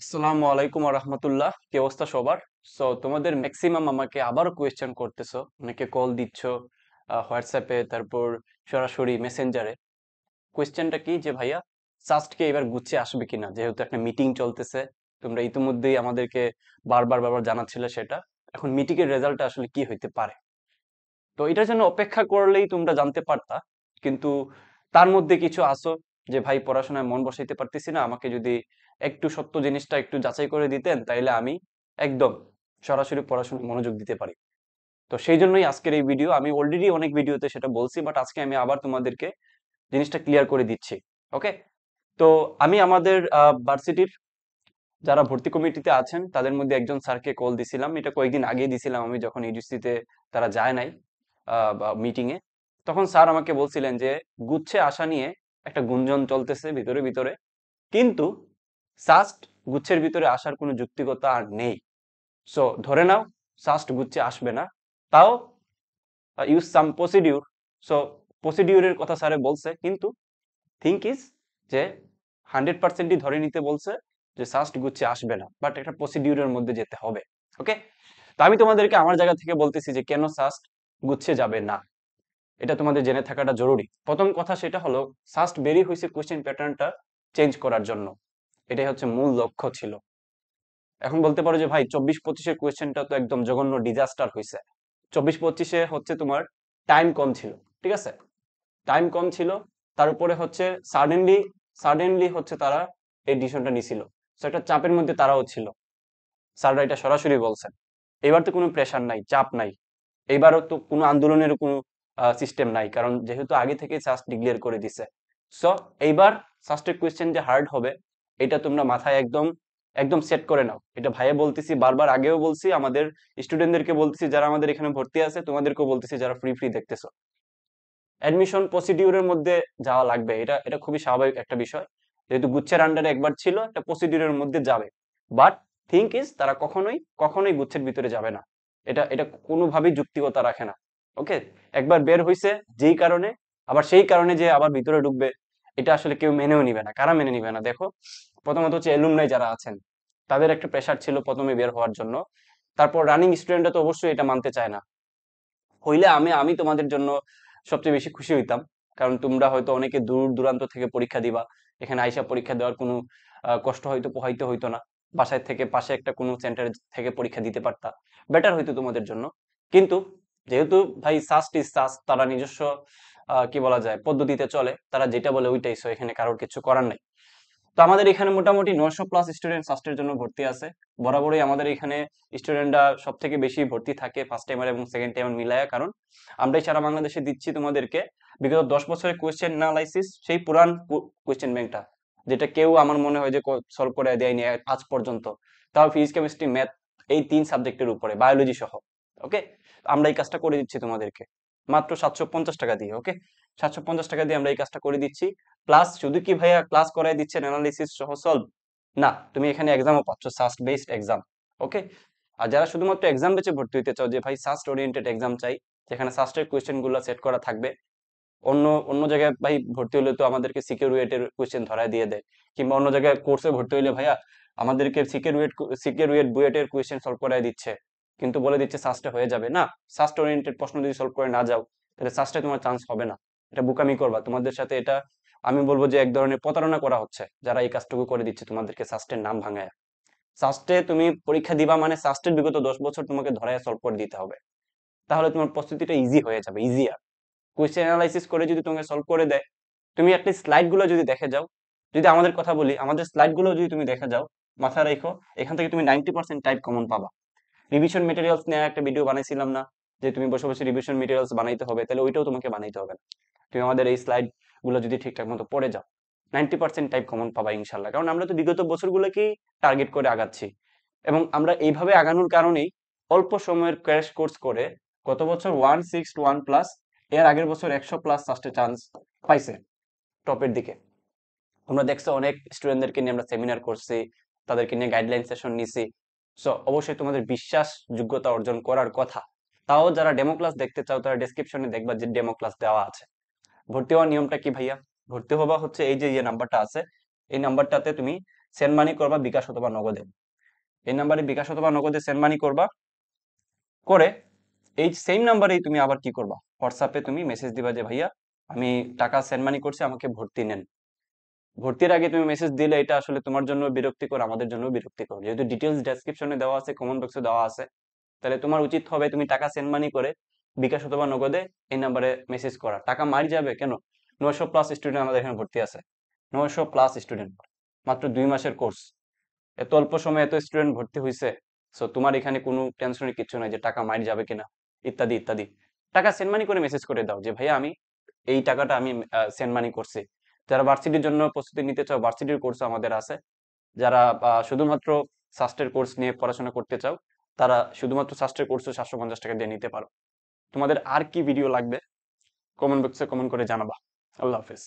আসসালামু আলাইকুম রহমতুল্লাহ, কি অবস্থা সবার? সো তোমাদের ম্যাক্সিমাম আমাকে আবারও কোয়েশ্চেন করতেছো, অনেকে কল দিচ্ছ হোয়াটসঅ্যাপে, তারপর সরাসরি মেসেঞ্জারে। কোয়েশ্চেনটা কি যে ভাইয়া, সাস্টকে এবার গুছিয়ে আসবে কিনা, যেহেতু একটা মিটিং চলতেছে। তোমরা ইতিমধ্যেই আমাদেরকে বারবার বারবার জানাচ্ছিলে সেটা। এখন মিটিং এর রেজাল্টটা আসলে কি হইতে পারে? তো এটার জন্য অপেক্ষা করলেই তোমরা জানতে পারতা। কিন্তু তার মধ্যে কিছু আসো যে ভাই পড়াশোনায় মন বসাইতে পারতেছি না, আমাকে যদি একটু সত্য জিনিসটা একটু যাচাই করে দিতেন তাইলে আমি একদম সরাসরি পড়াশোনায় মনোযোগ দিতে পারি। তো সেই জন্যই আজকের এই ভিডিও। আমি অলরেডি অনেক ভিডিওতে সেটা বলছি, বাট আজকে আমি আবার তোমাদেরকে জিনিসটা ক্লিয়ার করে দিচ্ছি। ওকে? তো আমি আমাদের ভার্সিটির যারা ভর্তি কমিটিতে আছেন তাদের মধ্যে একজন স্যারকে কল দিছিলাম, এটা কয়েকদিন আগে দিছিলাম আমি যখন ইউজিসিতে তারা যায় নাই মিটিং এ। তখন স্যার আমাকে বলছিলেন যে গুচ্ছে আসা নিয়ে একটা গুঞ্জন চলতেছে ভিতরে ভিতরে, কিন্তু সাস্ট গুচ্ছের ভিতরে আসার কোনো যুক্তিকতা আর নেই। সো ধরে নাও সাস্ট গুচ্ছে আসবে না, তাও ইউজ সাম প্রসিডিউর। সো প্রসিডিউরের কথা স্যারে বলছে, কিন্তু থিঙ্ক ইজ যে 100%ই ধরে নিতে বলছে যে সাস্ট গুচ্ছে আসবে না, বাট একটা প্রসিডিউরের মধ্যে যেতে হবে। ওকে? তো আমি তোমাদেরকে আমার জায়গা থেকে বলতেছি যে কেন সাস্ট গুচ্ছে যাবে না, এটা তোমাদের জেনে থাকাটা জরুরি। প্রথম কথা সেটা হলো, সাস্ট বেরি হয়েছে কোশ্চেন প্যাটার্নটা চেঞ্জ করার জন্য, এটাই হচ্ছে মূল লক্ষ্য ছিল। এখন বলতে পারো যে ভাই 24-25-এর কোয়েশ্চেনটা তো একদম জঘন্য ডিজাস্টার হয়েছে। 24-25-এ হচ্ছে তোমার টাইম কম ছিল, ঠিক আছে? টাইম কম ছিল, তার উপরে হচ্ছে সাডেনলি সাডেনলি হচ্ছে তারা এই ডিসিশনটা নিছিল। সো একটা চাপের মধ্যে তারাও ছিল, স্যাররা এটা সরাসরি বলছেন। এবার তো কোনো প্রেশার নাই, চাপ নাই। এইবারও তো কোনো আন্দোলনের কোনো সিস্টেম নাই, কারণ যেহেতু আগে থেকে সাস্ট ডিক্লেয়ার করে দিছে। সো এইবার সাস্টের কোয়েশ্চেন যে হার্ড হবে, এটা তোমরা মাথায় একদম একদম সেট করে নাও। এটা ভাইয়া বলতেছি, বারবার আগেও বলছি, আমাদের স্টুডেন্টদেরকে বলতেছি যারা আমাদের এখানে ভর্তি আছে, তোমাদেরকেও বলতেছি যারা ফ্রি ফ্রি দেখতেছো। অ্যাডমিশন প্রসিডিউরের মধ্যে যাওয়া লাগবে, এটা এটা খুবই স্বাভাবিক একটা বিষয়। যেহেতু গুচ্ছের আন্ডারে একবার ছিল, একটা প্রসিডিউরের মধ্যে যাবে। বাট থিঙ্ক ইজ তারা কখনোই কখনোই গুচ্ছের ভিতরে যাবে না। এটা এটা কোনোভাবেই যুক্তিকতা রাখে না। ওকে? একবার বের হইছে যেই কারণে, আবার সেই কারণে যে আবার ভিতরে ঢুকবে, এটা আসলে কেউ মেনেও নিবে না। কারা মেনে নিবে না দেখো? প্রথমত হচ্ছে এলুমনাই যারা আছেন, তাদের একটা প্রেশার ছিল প্রথমে বের হওয়ার জন্য। তারপর রানিং স্টুডেন্টরা তো অবশ্যই এটা মানতে চায় না। হইলে আমি আমি তোমাদের জন্য সবচেয়ে বেশি খুশি হইতাম, কারণ তোমরা হয়তো অনেকে দূর দূরান্ত থেকে পরীক্ষা দিবা। এখানে আইসা পরীক্ষা দেওয়ার কোনো কষ্ট হয়তো পোহাইতে হইতো না। বাসায় থেকে পাশে একটা কোনো সেন্টার থেকে পরীক্ষা দিতে পারতা, বেটার হইতো তোমাদের জন্য। কিন্তু যেহেতু ভাই সাস্ট ইজ সাস্ট, তারা নিজস্ব কি বলা যায় পদ্ধতিতে চলে, তারা যেটা বলে ওইটাই, সো এখানে কারোর কিছু করার নাই। তো আমাদের এখানে মোটামুটি 900+ স্টুডেন্ট ফার্স্টের জন্য ভর্তি আছে। বরাবরই আমাদের এখানে স্টুডেন্টরা সব থেকে বেশি ভর্তি থাকে ফার্স্ট টাইমার এবং সেকেন্ড টাইমার মিলায়া, কারণ আমরাই সারা বাংলাদেশে দিচ্ছি তোমাদেরকে বিগত 10 বছরের কোয়েশ্চেন অ্যানালাইসিস, সেই পুরান কোয়েশ্চেন ব্যাংকটা, যেটা কেউ আমার মনে হয় যে সলভ করে দেয়নি আজ পর্যন্ত। তাও ফিজিক্স কেমিস্ট্রি ম্যাথ, এই 3 সাবজেক্টের উপরে বায়োলজি সহ। ওকে? আমরা এই কাজটা করে দিচ্ছি তোমাদেরকে মাত্র 750 টাকা দিয়ে। ওকে? 750 টাকা দিয়ে আমরা এই কাজটা করে দিচ্ছি। প্লাস শুধু কি ভাইয়া ক্লাস করাই দিচ্ছেন অ্যানালিসিস সহ সলভ? না, তুমি এখানে এক্সামও পাচ্ছ, সাস্ট বেসড এক্সাম। ওকে? আর যারা শুধুমাত্র এক্সাম বেচে ভর্তি হতে চাও, যে ভাই সাস্ট ওরিয়েন্টেড এক্সাম চাই, যেখানে সাস্টের কোয়েশ্চেন গুলো সেট করা থাকবে, অন্য অন্য জায়গায় ভাই ভর্তি হলে তো আমাদেরকে সিকিউরিয়েটের কোয়েশ্চেন ধরায় দিয়ে দেয়, কিংবা অন্য জায়গায় কোর্সে ভর্তি হলে ভাইয়া আমাদেরকে সিকিউরিয়েট বুয়েটের কোয়েশ্চেন সলভ করায় দিচ্ছে, কিন্তু বলে দিচ্ছে সাস্টে হয়ে যাবে না। সাস্ট ওরিয়েন্টেড প্রশ্ন যদি সলভ করে না যাও, তাহলে সাস্টে তোমার চান্স হবে না। এটা বোকামি করবা তোমাদের সাথে, এটা আমি বলবো যে এক ধরনের প্রতারণা করা হচ্ছে যারা এই কাজটুকু করে দিচ্ছে তোমাদেরকে সাস্টের নাম ভাঙায়। সাস্টে তুমি পরীক্ষা দিবা মানে সাস্টের বিগত 10 বছর তোমাকে ধরায় সলভ করে দিতে হবে, তাহলে তোমার প্রস্তুতিটা ইজি হয়ে যাবে, ইজিয়ার। কোয়েশ্চেন অ্যানালাইসিস করে যদি তোমাকে সলভ করে দেয়, তুমি অ্যাটলিস্ট স্লাইড গুলো যদি দেখে যাও। যদি আমাদের কথা বলি, আমাদের স্লাইড গুলো যদি তুমি দেখে যাও, মাথায় রেখো এখান থেকে তুমি 90% টাইপ কমন পাবা। রিভিশন মেটেরিয়ালস নিয়ে একটা ভিডিও বানাইছিলাম না, যে তুমি বসে বসে রিভিশন মেটেরিয়ালস বানাইতে হবে, তাহলে ওইটাও তোমাকে বানাইতে হবে না। তুমি আমাদের এই স্লাইড গুলো যদি ঠিকঠাক মতো পড়ে যাও, 90% টাইপ কমন পাবা ইনশাল্লাহ। কারণ আমরা তো বিগত বছরগুলোকেই টার্গেট করে আগাচ্ছি, এবং আমরা এইভাবে আগানোর কারণেই অল্প সময়ের ক্র্যাশ কোর্স করে গত বছর 161+, এর আগের বছর 100+ ফার্স্টে চান্স পাইছে টপের দিকে। তোমরা দেখছো অনেক স্টুডেন্টদেরকে নিয়ে আমরা সেমিনার করছি, তাদেরকে নিয়ে গাইডলাইন সেশন নিছি। সো অবশ্যই তোমাদের বিশ্বাস যোগ্যতা অর্জন করার কথা। তাও যারা ডেমো ক্লাস দেখতে চাও, তারা ডেসক্রিপশনে দেখবা যে ডেমো ক্লাস দেওয়া আছে। ভর্তি হওয়ার নিয়মটা কি ভাইয়া? ভর্তি হবা হচ্ছে এই যে নাম্বারটা আছে, এই নাম্বারটাতে তুমি সেন্ড মানি করবা বিকাশ অথবা নগদে। এই নাম্বারে বিকাশ অথবা নগদে সেন্ড মানি করবা, করে এই সেম নাম্বারেই তুমি আবার কি করবা, হোয়াটসঅ্যাপে তুমি মেসেজ দিবা যে ভাইয়া আমি টাকা সেন্ড মানি করছি, আমাকে ভর্তি নেন। ভর্তির আগে তুমি মেসেজ দিলে এটা আসলে তোমার জন্য বিরক্তিকর, আমাদের জন্য বিরক্তিকর, যেহেতু ডিটেলস ডেসক্রিপশনে দেওয়া আছে, কমেন্ট বক্সে দেওয়া আছে। তাহলে তোমার উচিত হবে তুমি টাকা সেন্ড মানি করে বিকাশ অথবা নগদে এই নাম্বারে মেসেজ করা। টাকা মারি যাবে কেন, 900+ স্টুডেন্ট আমাদের এখানে ভর্তি আছে, 900+ স্টুডেন্ট, মাত্র 2 মাসের কোর্স, এত অল্প সময়ে এত স্টুডেন্ট ভর্তি হয়েছে। সো তোমার এখানে কোনো টেনশনের কিছু নাই যে টাকা মারি যাবে কিনা, ইত্যাদি ইত্যাদি। টাকা সেন্ড মানি করে মেসেজ করে দাও যে ভাইয়া আমি এই টাকাটা আমি সেন্ড মানি করছি। যারা ভার্সিটির জন্য প্রস্তুতি নিতে চাও, ভার্সিটির কোর্স আমাদের আছে। যারা শুধুমাত্র সাস্টের কোর্স নিয়ে পড়াশোনা করতে চাও, তারা শুধুমাত্র সাস্টের কোর্সও 750 টাকা দিয়ে নিতে পারো। তোমাদের আর কি ভিডিও লাগবে কমেন্ট বক্সে কমেন্ট করে জানাবা। আল্লাহ হাফেজ।